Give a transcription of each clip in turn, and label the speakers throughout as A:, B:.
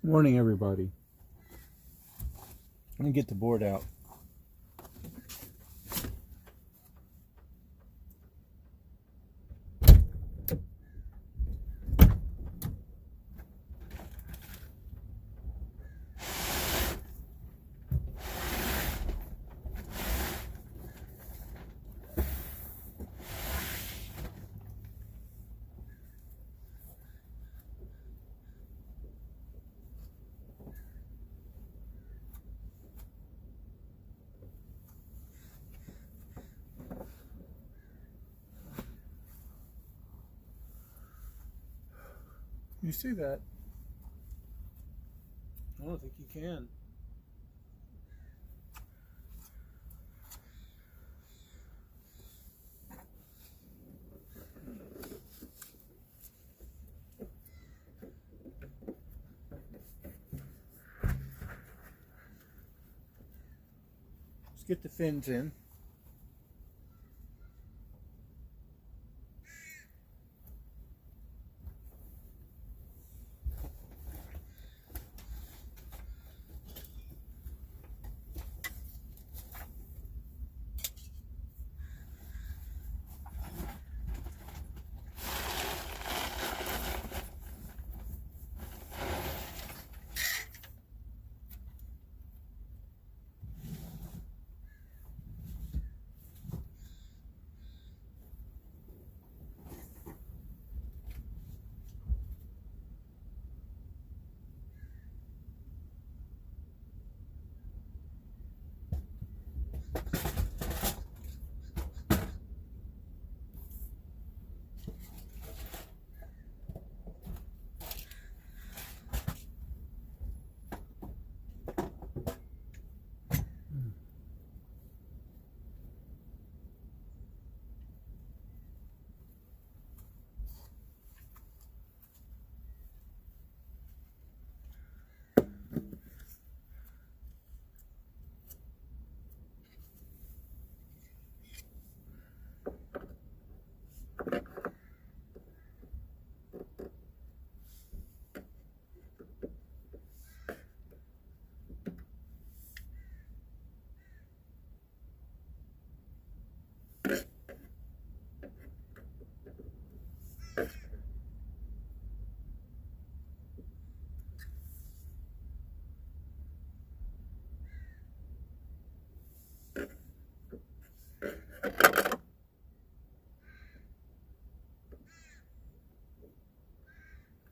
A: Morning, everybody. Let me get the board out. You see that? I don't think you can. Let's get the fins in.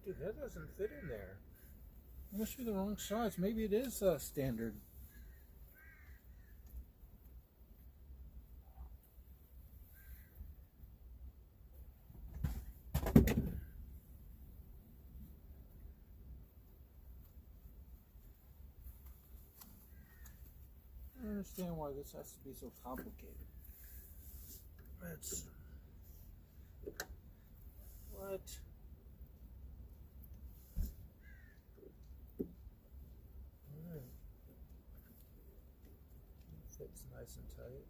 A: Dude, that doesn't fit in there. It must be the wrong size. Maybe it is standard. I don't understand why this has to be so complicated. Let's... What? Alright. Fits nice and tight.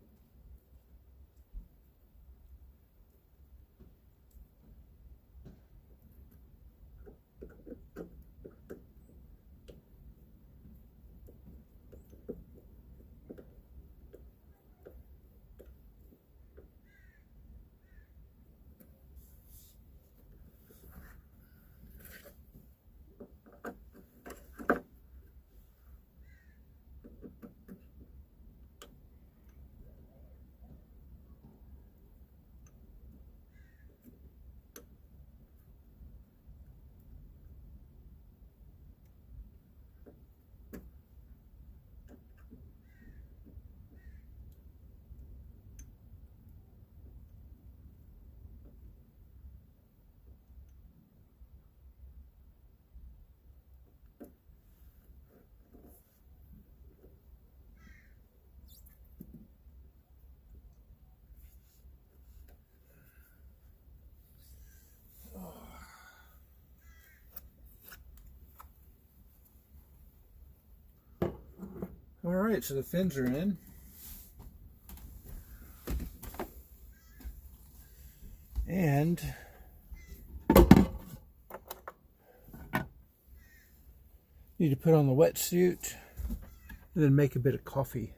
A: Alright, so the fins are in. And Need to put on the wetsuit and then make a bit of coffee.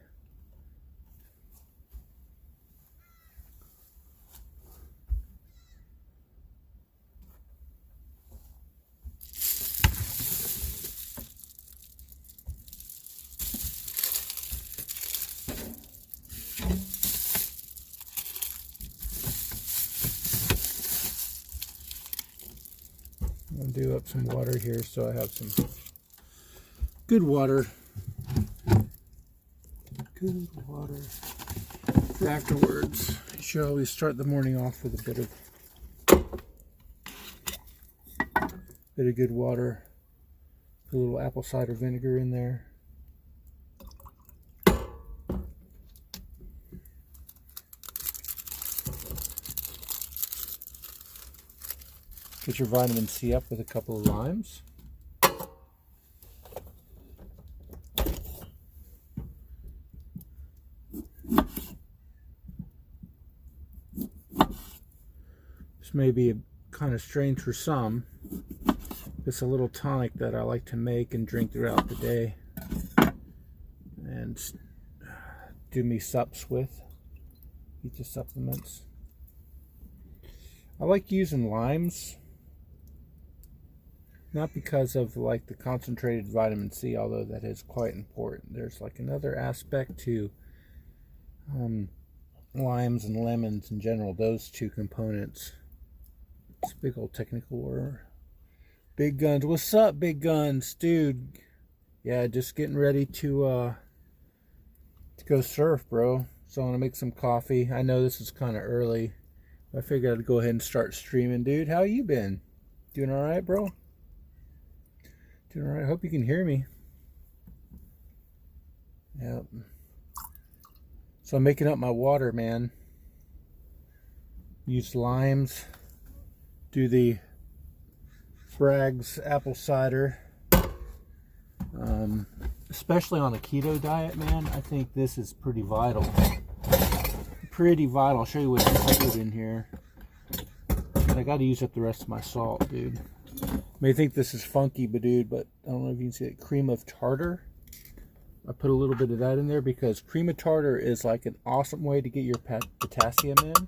A: I'll do up some water here so I have some good water. Good water for afterwards. You should always start the morning off with a bit of good water. Put a little apple cider vinegar in there. Get your vitamin C up with a couple of limes. This may be kind of strange for some. It's a little tonic that I like to make and drink throughout the day and do me sups with. Eat the supplements. I like using limes. Not because of like the concentrated vitamin C, although that is quite important. There's like another aspect to limes and lemons in general, those two components. It's a big old technical word. Big guns. What's up, big guns? Dude. Yeah, just getting ready to go surf, bro. So I'm gonna make some coffee. I know this is kind of early. I figured I'd go ahead and start streaming. Dude, how you been? Doing alright, bro? Doing alright. Hope you can hear me. Yep. So I'm making up my water, man. Use limes. Do the Bragg's apple cider. Especially on a keto diet, man. I think this is pretty vital. Pretty vital. I'll show you what I put in here. And I got to use up the rest of my salt, dude. You may think this is funky, but dude, but I don't know if you can see it. Cream of tartar. I put a little bit of that in there because cream of tartar is like an awesome way to get your potassium in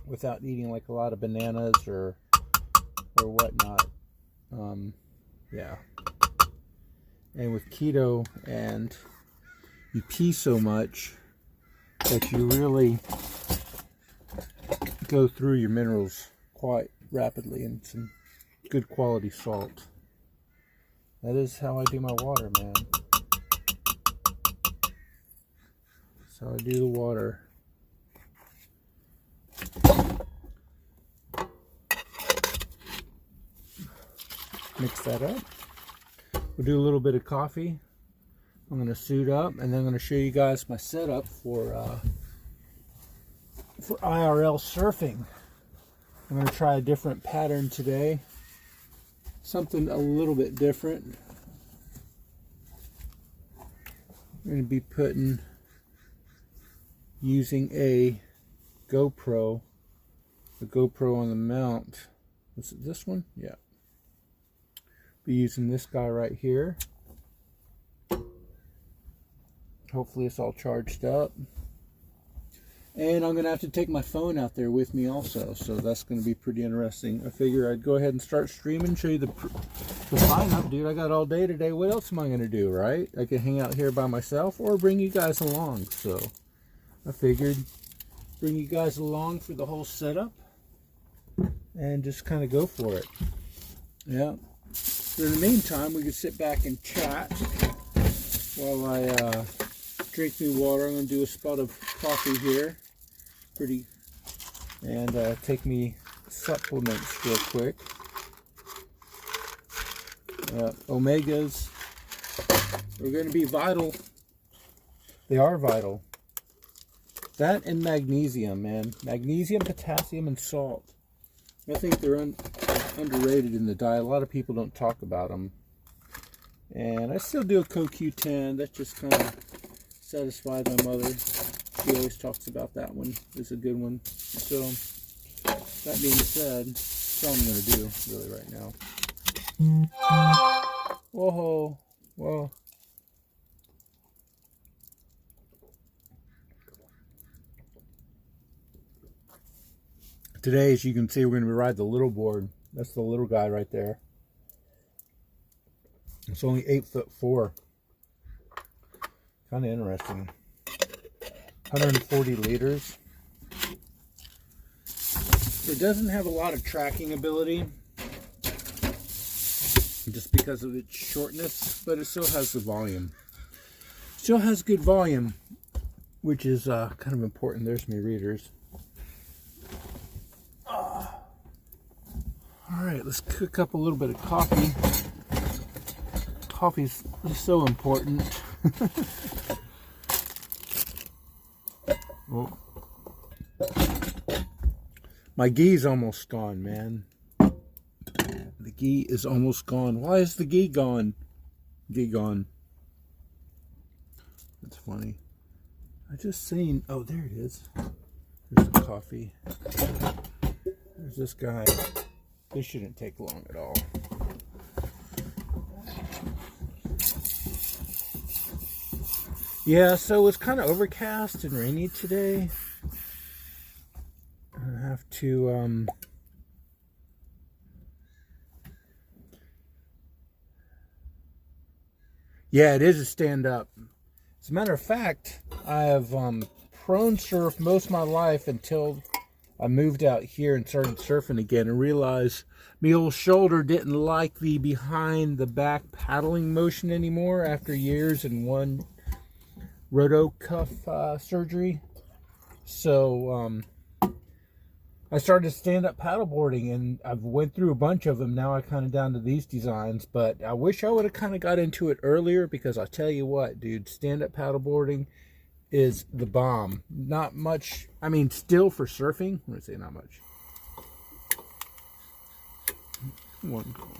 A: without eating like a lot of bananas or whatnot. Yeah. And with keto, and you pee so much that you really go through your minerals quite rapidly, and some good quality salt. That is how I do my water, man. That's how I do the water. Mix that up. We'll do a little bit of coffee. I'm going to suit up, and then I'm going to show you guys my setup for IRL surfing. I'm going to try a different pattern today. Something a little bit different. I'm going to be using a GoPro on the mount. Was it this one? Yeah. Be using this guy right here. Hopefully it's all charged up. And I'm going to have to take my phone out there with me also, so that's going to be pretty interesting. I figure I'd go ahead and start streaming, show you the lineup. Dude, I got all day today. What else am I going to do, right? I can hang out here by myself or bring you guys along. So I figured bring you guys along for the whole setup and just kind of go for it. Yeah. But in the meantime, we can sit back and chat while I drink me water. I'm going to do a spot of coffee here. And take me supplements real quick. Omegas are going to be vital. They are vital. That and magnesium, man. Magnesium, potassium, and salt. I think they're underrated in the diet. A lot of people don't talk about them. And I still do a CoQ10. That just kind of satisfies my mother. She always talks about that one. It's a good one. So, that being said, that's all I'm going to do really right now. Whoa. Whoa. Today, as you can see, we're going to ride the little board. That's the little guy right there. It's only 8'4". Kind of interesting. 140 liters. It doesn't have a lot of tracking ability, just because of its shortness, but it still has the volume. Still has good volume, which is kind of important. There's my readers. All right, let's cook up a little bit of coffee. Coffee's so important. Oh. My ghee's almost gone, man. The ghee is almost gone. Why is the ghee gone? Ghee gone. That's funny. I just seen. Oh, there it is. There's the coffee. There's this guy. This shouldn't take long at all. Yeah, so it's kind of overcast and rainy today. I have to yeah, it is a stand-up. As a matter of fact, I have prone surfed most of my life until I moved out here and started surfing again and realized my old shoulder didn't like the behind the back paddling motion anymore after years and one rotocuff surgery. So I started stand-up paddleboarding, and I've went through a bunch of them. Now I kind of down to these designs, but I wish I would have kind of got into it earlier, because I'll tell you what, dude, stand-up paddleboarding is the bomb. Not much, I mean, still for surfing, I'm going to say not much. One corner.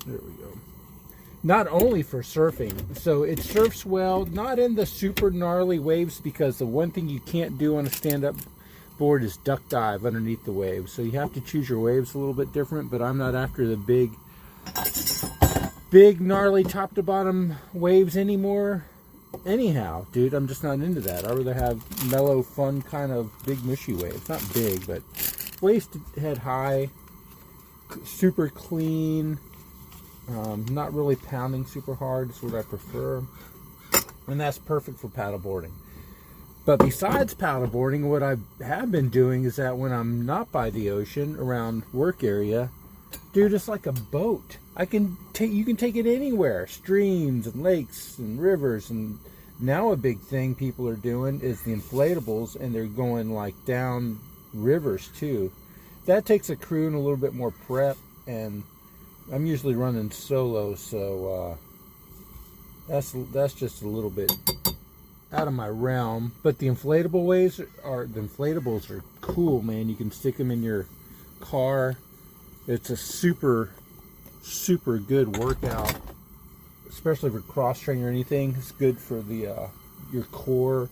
A: There we go. Not only for surfing, so it surfs well, not in the super gnarly waves, because the one thing you can't do on a stand-up board is duck dive underneath the waves. So you have to choose your waves a little bit different, but I'm not after the big gnarly top to bottom waves anymore. Anyhow, dude, I'm just not into that. I'd rather have mellow, fun kind of big mushy waves. Not big, but waist to head high, super clean. Not really pounding super hard is what I prefer, and that's perfect for paddleboarding. But besides paddleboarding, what I have been doing is that when I'm not by the ocean, around work area, dude, it's like a boat. You can take it anywhere, streams and lakes and rivers. And now a big thing people are doing is the inflatables, and they're going like down rivers too. That takes a crew and a little bit more prep, and I'm usually running solo, so that's just a little bit out of my realm. But the inflatables are cool, man. You can stick them in your car. It's a super good workout, especially for cross training or anything. It's good for the your core.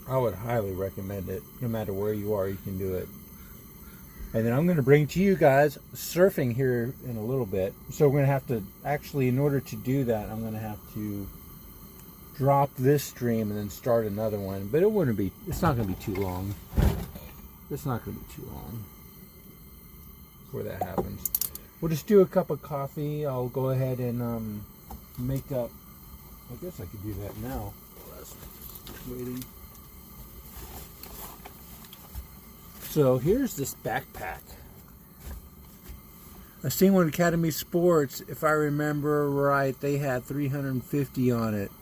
A: I would highly recommend it. No matter where you are, you can do it. And then I'm going to bring to you guys surfing here in a little bit. So we're going to have to, actually, in order to do that, I'm going to have to drop this stream and then start another one. But it's not going to be too long. It's not going to be too long before that happens. We'll just do a cup of coffee. I'll go ahead and make up. I guess I could do that now. Waiting. So here's this backpack. I seen one Academy Sports, if I remember right, they had 350 on it.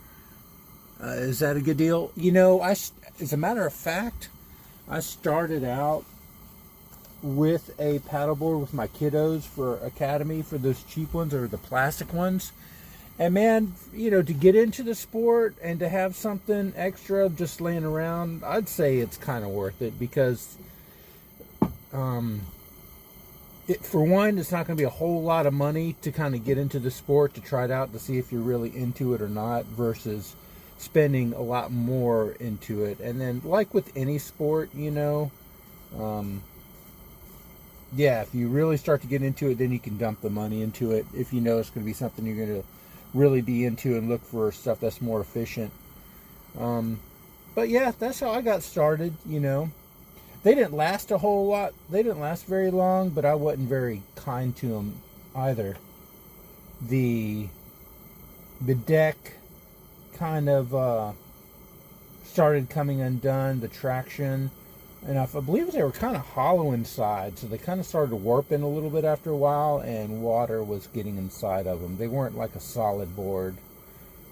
A: Is that a good deal? You know, as a matter of fact, I started out with a paddleboard with my kiddos for Academy, for those cheap ones or the plastic ones. And man, you know, to get into the sport and to have something extra just laying around, I'd say it's kind of worth it, because for one, it's not going to be a whole lot of money to kind of get into the sport, to try it out, to see if you're really into it or not, versus spending a lot more into it. And then, like with any sport, you know, yeah, if you really start to get into it, then you can dump the money into it. If you know it's going to be something you're going to really be into and look for stuff that's more efficient. But yeah, that's how I got started, you know. They didn't last a whole lot. They didn't last very long, but I wasn't very kind to them either. The deck kind of started coming undone, the traction. And I believe they were kind of hollow inside, so they kind of started warping a little bit after a while, and water was getting inside of them. They weren't like a solid board,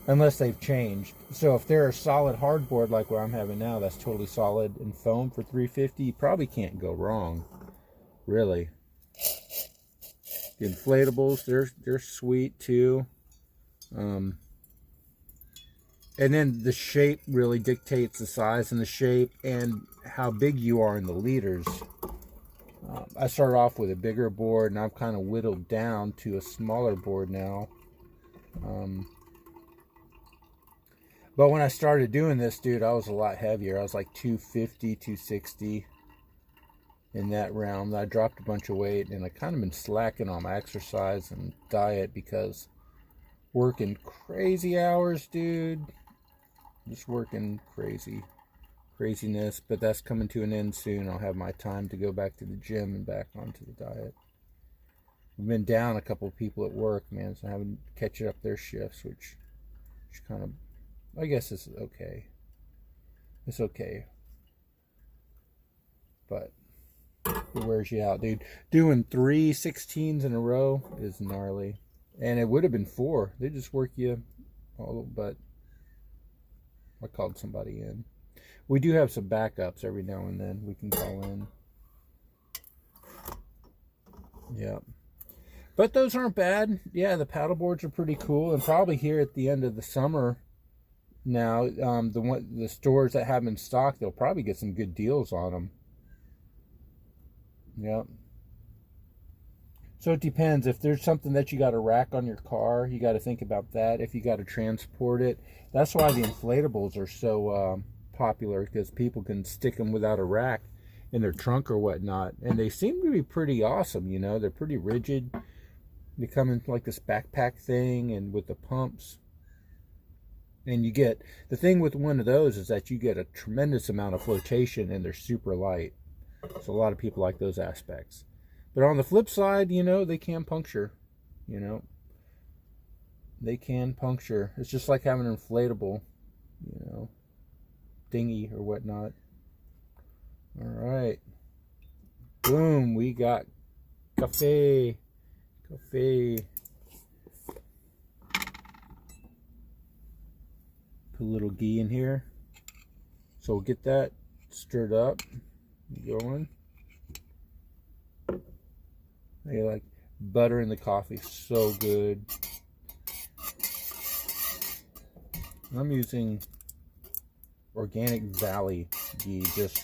A: unless they've changed. So if they're a solid hard board like what I'm having now, that's totally solid and foam for $350, you probably can't go wrong, really. The inflatables, they're sweet too. And then the shape really dictates the size and the shape and how big you are in the liters. I started off with a bigger board, and I've kind of whittled down to a smaller board now. But when I started doing this, dude, I was a lot heavier. I was like 250, 260 in that realm. I dropped a bunch of weight, and I kind of been slacking on my exercise and diet because working crazy hours, dude. Just working craziness, but that's coming to an end soon. I'll have my time to go back to the gym and back onto the diet. I've been down a couple of people at work, man, so I haven't catch up their shifts, which kind of, I guess is okay. It's okay, but it wears you out, dude. Doing 3 16s in a row is gnarly, and it would have been 4. They just work you all, but I called somebody in. We do have some backups every now and then we can call in. Yeah. But those aren't bad. Yeah, the paddle boards are pretty cool. And probably here at the end of the summer now, the stores that have them in stock, they'll probably get some good deals on them. Yep. So it depends. If there's something that you got to rack on your car, you got to think about that. If you got to transport it, that's why the inflatables are so popular, because people can stick them without a rack in their trunk or whatnot, and they seem to be pretty awesome. You know, they're pretty rigid. They come in like this backpack thing, and with the pumps, and you get the thing with one of those is that you get a tremendous amount of flotation, and they're super light. So a lot of people like those aspects. But on the flip side, you know, they can puncture. You know, they can puncture. It's just like having an inflatable, you know, dinghy or whatnot. All right. Boom, we got coffee. Coffee. Put a little ghee in here. So we'll get that stirred up. Going. I like butter in the coffee, so good. I'm using Organic Valley ghee, just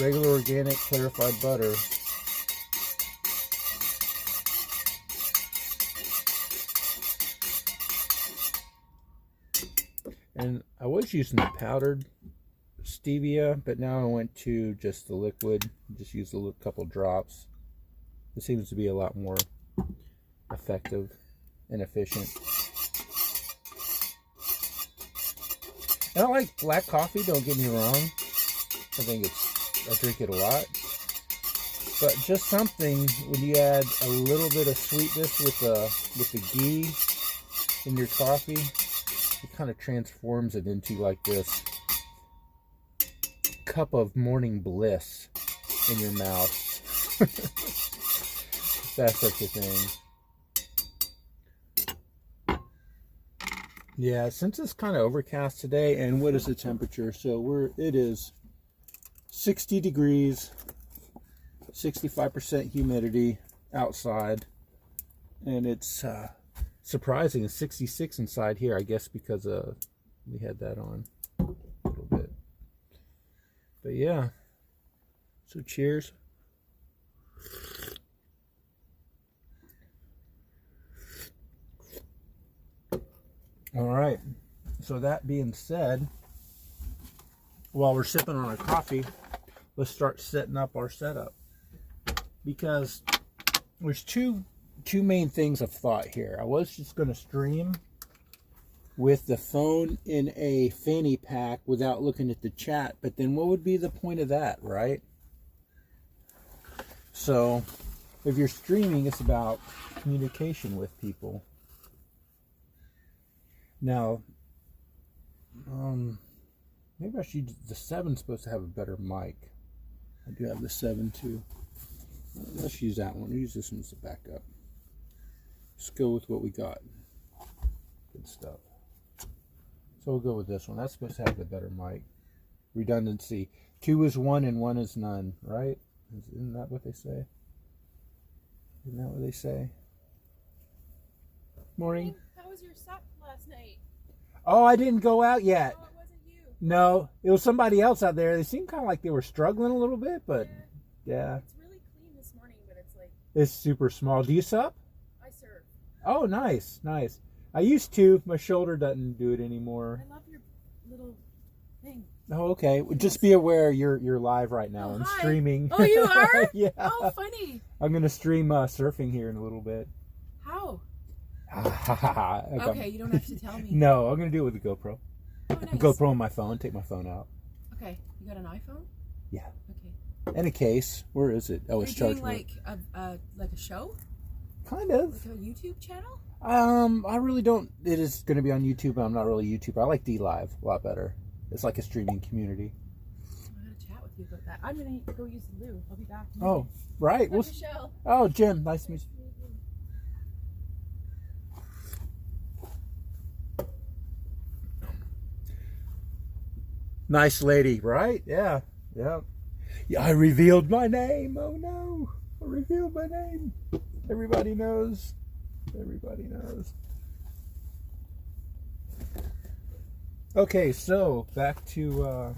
A: regular organic clarified butter. And I was using the powdered stevia, but now I went to just the liquid. Just use a couple drops. It seems to be a lot more effective and efficient. And I like black coffee, don't get me wrong. I drink it a lot. But just something, when you add a little bit of sweetness with the ghee in your coffee, it kind of transforms it into like this cup of morning bliss in your mouth. That's such a thing. Yeah, since it's kind of overcast today, and what is the temperature? So it is 60 degrees, 65% humidity outside, and it's surprising. It's 66 inside here, I guess because we had that on a little bit. But yeah, so cheers. All right, so that being said, while we're sipping on our coffee, let's start setting up our setup. because there's two main things of thought here. I was just going to stream with the phone in a fanny pack without looking at the chat, but then what would be the point of that, right? So if you're streaming, it's about communication with people. Now, maybe I should. The 7's supposed to have a better mic. I do have the 7 too. Let's use that one. Use this one as a backup. Let's go with what we got. Good stuff. So we'll go with this one. That's supposed to have the better mic. Redundancy. 2 is 1 and 1 is none, right? Isn't that what they say? Isn't that what they say? Morning.
B: How was your sup last night?
A: Oh, I didn't go out yet.
B: Oh, it wasn't you.
A: No, it was somebody else out there. They seemed kind of like they were struggling a little bit, but yeah.
B: It's really clean this morning, but it's like...
A: It's super small. Do you sup?
B: I serve.
A: Oh, nice, nice. I used to. My shoulder doesn't do it anymore.
B: I love your little thing.
A: Oh, okay. Well, just be aware you're live right now.
B: Oh,
A: I'm
B: hi.
A: streaming.
B: Oh, you are?
A: Yeah.
B: Oh, funny.
A: I'm going to stream surfing here in a little bit.
B: How?
A: Okay,
B: Okay, you don't have to tell me.
A: No, I'm going to do it with the GoPro.
B: Oh, nice.
A: GoPro on my phone. Take my phone out.
B: Okay, you got an iPhone?
A: Yeah.
B: Okay.
A: And a case. Where is it? Oh,
B: Are
A: it's
B: you doing
A: chargeable.
B: like a show?
A: Kind of.
B: Like a YouTube channel?
A: I really don't. It is going to be on YouTube, but I'm not really a YouTuber. I like DLive a lot better. It's like a streaming community.
B: I'm going to chat with you about that. I'm going to go use the loo. I'll be back.
A: Oh, right.
B: Hi, Michelle.
A: Oh, Jim. Nice to meet you. Nice lady, right? Yeah. Yeah. Yeah, I revealed my name. Oh, no. I revealed my name. Everybody knows. Everybody knows. Okay, so back to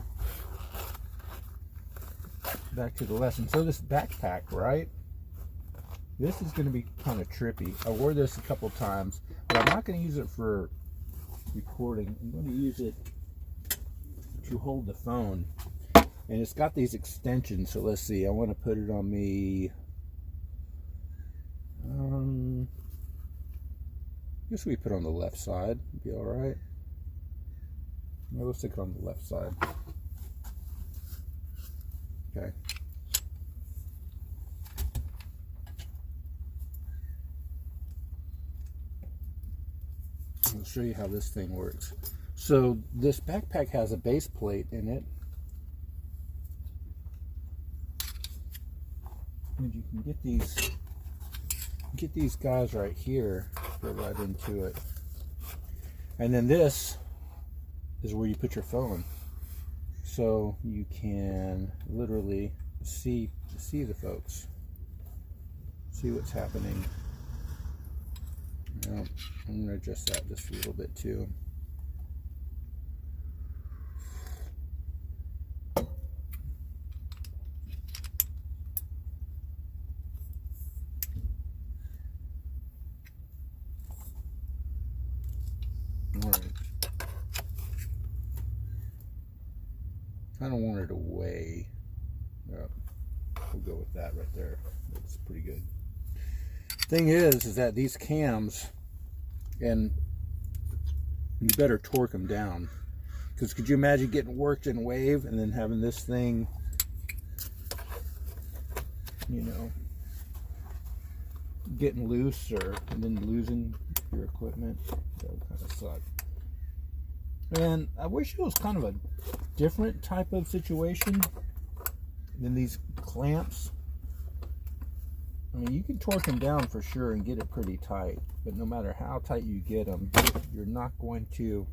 A: the lesson. So this backpack, right? This is going to be kind of trippy. I wore this a couple times, but I'm not going to use it for recording. I'm going to use it to hold the phone. And it's got these extensions, so let's see. I want to put it on me. I guess we put it on the left side. It'd be all right. No, let's stick it on the left side. Okay. I'll show you how this thing works. So this backpack has a base plate in it. And you can get these guys right here, go right into it. And then this is where you put your phone. So you can literally see the folks. See what's happening. Now, I'm going to adjust that just a little bit too. I don't want it away. We'll go with that right there. That's pretty good. Thing is that these cams, and you better torque them down, because could you imagine getting worked in wave and then having this thing, you know, getting loose and then losing your equipment? That would kind of suck. And I wish it was kind of a different type of situation than these clamps. I mean, you can torque them down for sure and get it pretty tight, but no matter how tight you get them, you're not going to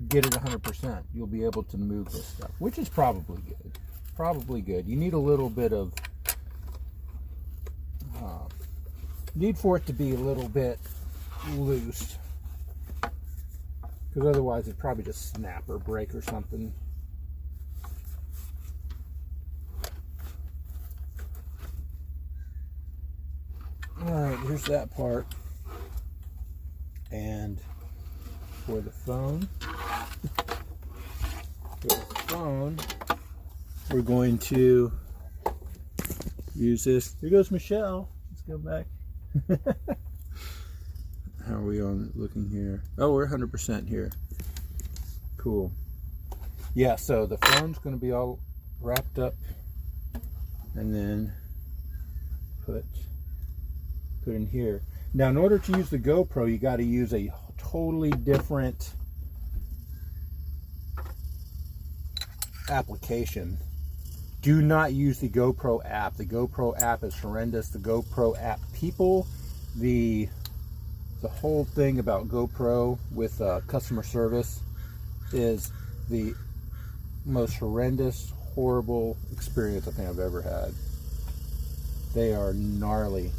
A: get it 100%. You'll be able to move this stuff, which is probably good. Probably good. You need a little bit of need for it to be a little bit loose, because otherwise it'd probably just snap or break or something. Alright, here's that part. And for the phone, we're going to use this. Here goes Michelle. Let's go back. How are we on looking here? Oh, we're 100% here. Cool. Yeah, so the phone's going to be all wrapped up, and then put in here. Now, in order to use the GoPro, you got to use a totally different application. Do not use the GoPro app. The GoPro app is horrendous. The GoPro app people, the whole thing about GoPro with customer service is the most horrendous, horrible experience I think I've ever had. They are gnarly.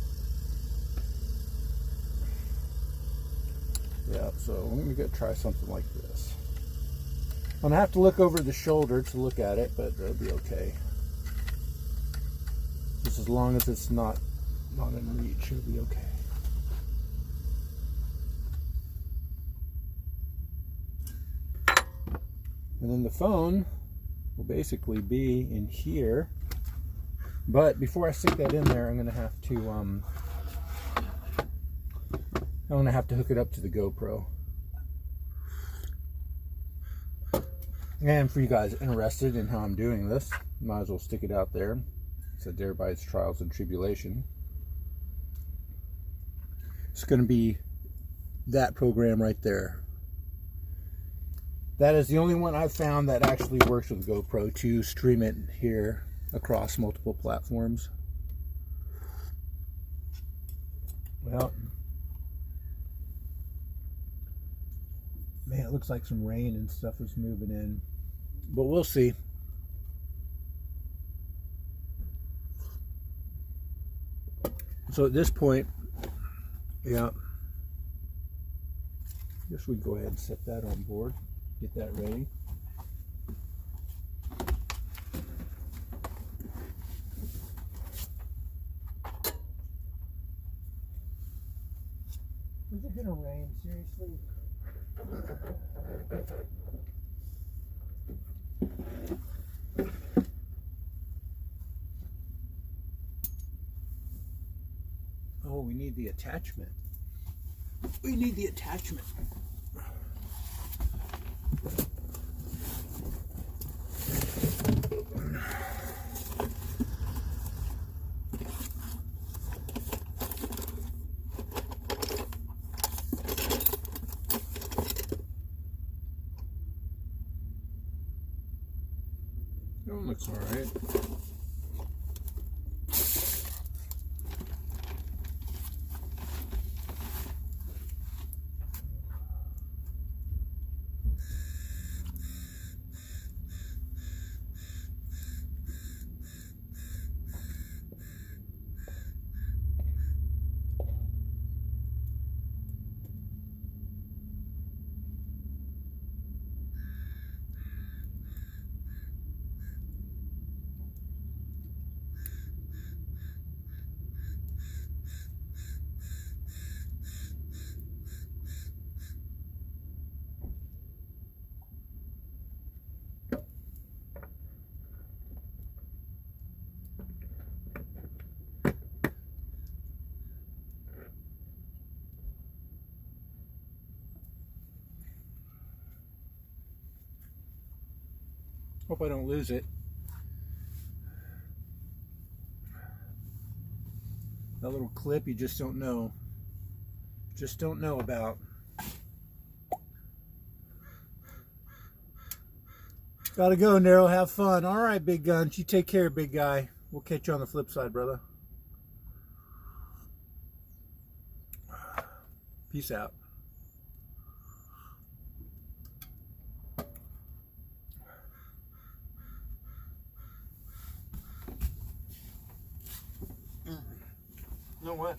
A: Yeah, so I'm gonna try something like this. I'm gonna have to look over the shoulder to look at it, but that'll be okay. Just as long as it's not in reach, it'll be okay. And then the phone will basically be in here. But before I stick that in there, I'm gonna have to hook it up to the GoPro. And for you guys interested in how I'm doing this, might as well stick it out there. It's everybody's trials and tribulation. It's going to be that program right there. That is the only one I've found that actually works with GoPro to stream it here across multiple platforms. Well, man, it looks like some rain and stuff is moving in, but we'll see. So at this point, yeah, I guess we can go ahead and set that on board, get that ready. Is it gonna rain? Seriously? Oh, we need the attachment. We need the attachment. That one looks all right. Hope I don't lose it. That little clip you just don't know. Just don't know about. Gotta go, Nero. Have fun. All right, big guns. You take care, big guy. We'll catch you on the flip side, brother. Peace out. You know what?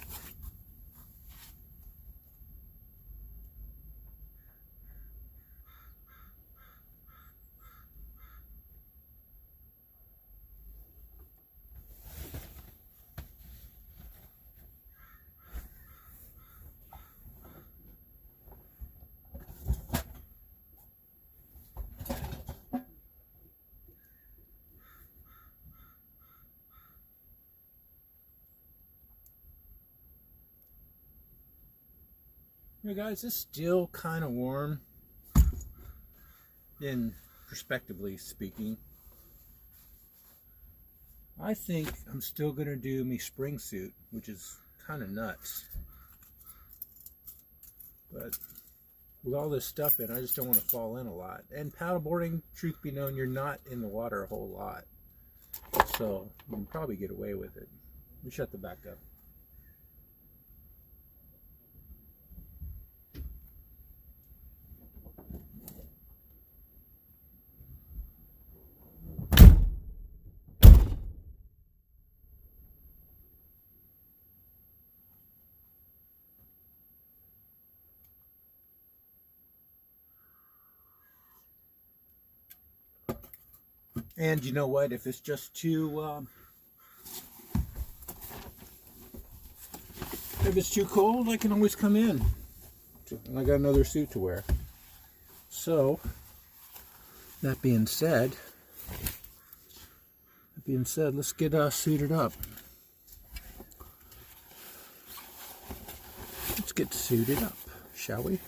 A: Hey guys, it's still kind of warm, in prospectively speaking. I think I'm still going to do me spring suit, which is kind of nuts. But with all this stuff in, I just don't want to fall in a lot. And paddleboarding, truth be known, you're not in the water a whole lot. So you can probably get away with it. Let me shut the back up. And you know what? If it's just too if it's too cold, I can always come in. I got another suit to wear. So that being said, let's get suited up. Let's get suited up, shall we?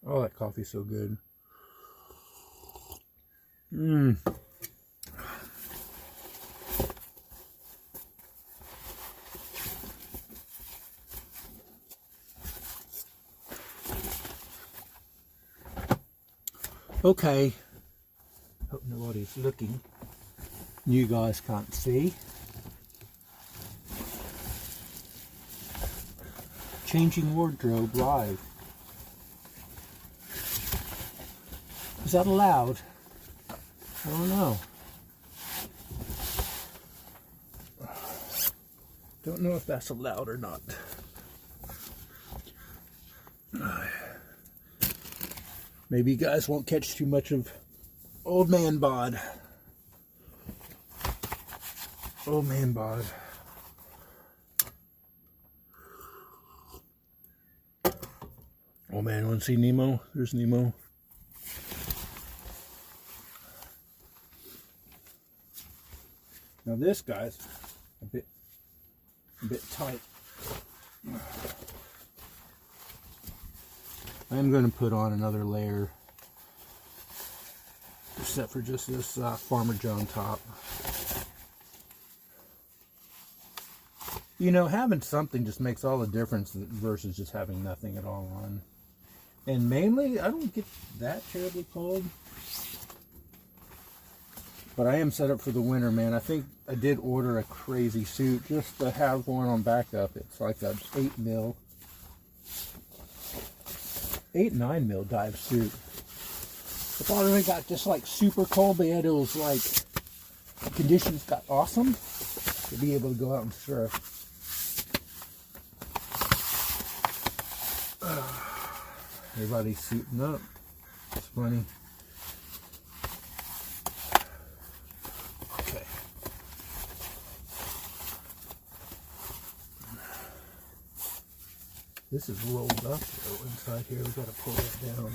A: Oh, that coffee's so good. Okay. Hope nobody's looking. You guys can't see. Changing wardrobe live. Is that allowed? I don't know. Don't know if that's allowed or not. Maybe you guys won't catch too much of old man bod. Old man bod. Oh man, want to see Nemo? There's Nemo. Now this guy's a bit tight. I'm going to put on another layer, except for just this Farmer John top. You know, having something just makes all the difference versus just having nothing at all on. And mainly, I don't get that terribly cold. But I am set up for the winter, man. I think I did order a crazy suit just to have one on backup. It's like a 8 mil, 9 mil dive suit. If I really got just like super cold, but yet it was like the conditions got awesome to be able to go out and surf. Everybody's suiting up. It's funny. Okay. This is rolled up though inside here. We got to pull it down.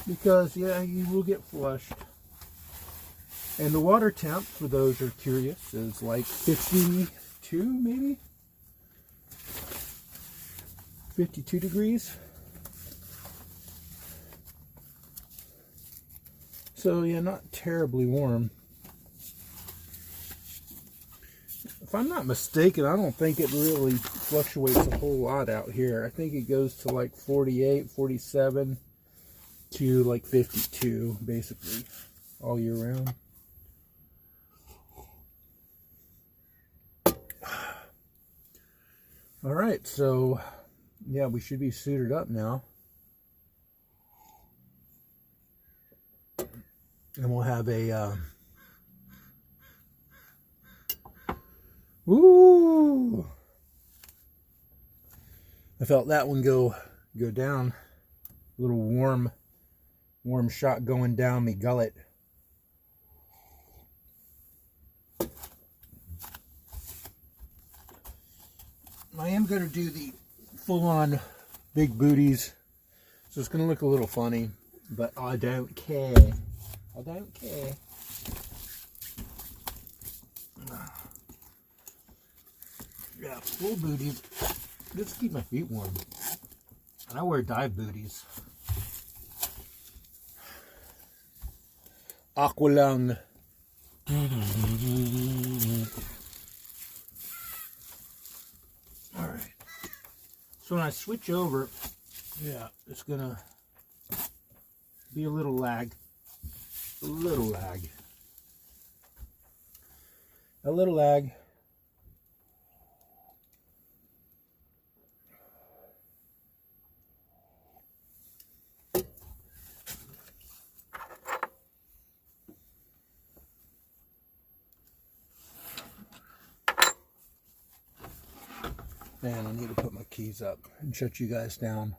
A: Because yeah, you will get flushed. And the water temp, for those who are curious, is like 52 maybe? 52 degrees. So yeah, not terribly warm. If I'm not mistaken, I don't think it really fluctuates a whole lot out here. I think it goes to like 48, 47 to like 52 basically all year round. All right, so yeah, we should be suited up now. And we'll have a woo! I felt that one go down. A little warm shot going down me gullet. I am going to do the full-on big booties, so it's going to look a little funny, but I don't care. I don't care. Yeah, full booties. Just to keep my feet warm. And I wear dive booties. Aqualung. Alright. So when I switch over, yeah, it's gonna be a little lag. A little lag. A little lag. Man, I need to put my keys up and shut you guys down.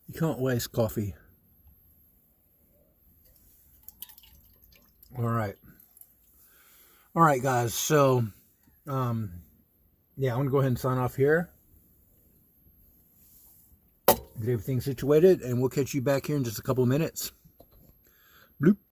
A: You can't waste coffee. All right. All right, guys. So, yeah, I'm going to go ahead and sign off here. Get everything situated, and we'll catch you back here in just a couple of minutes. Bloop.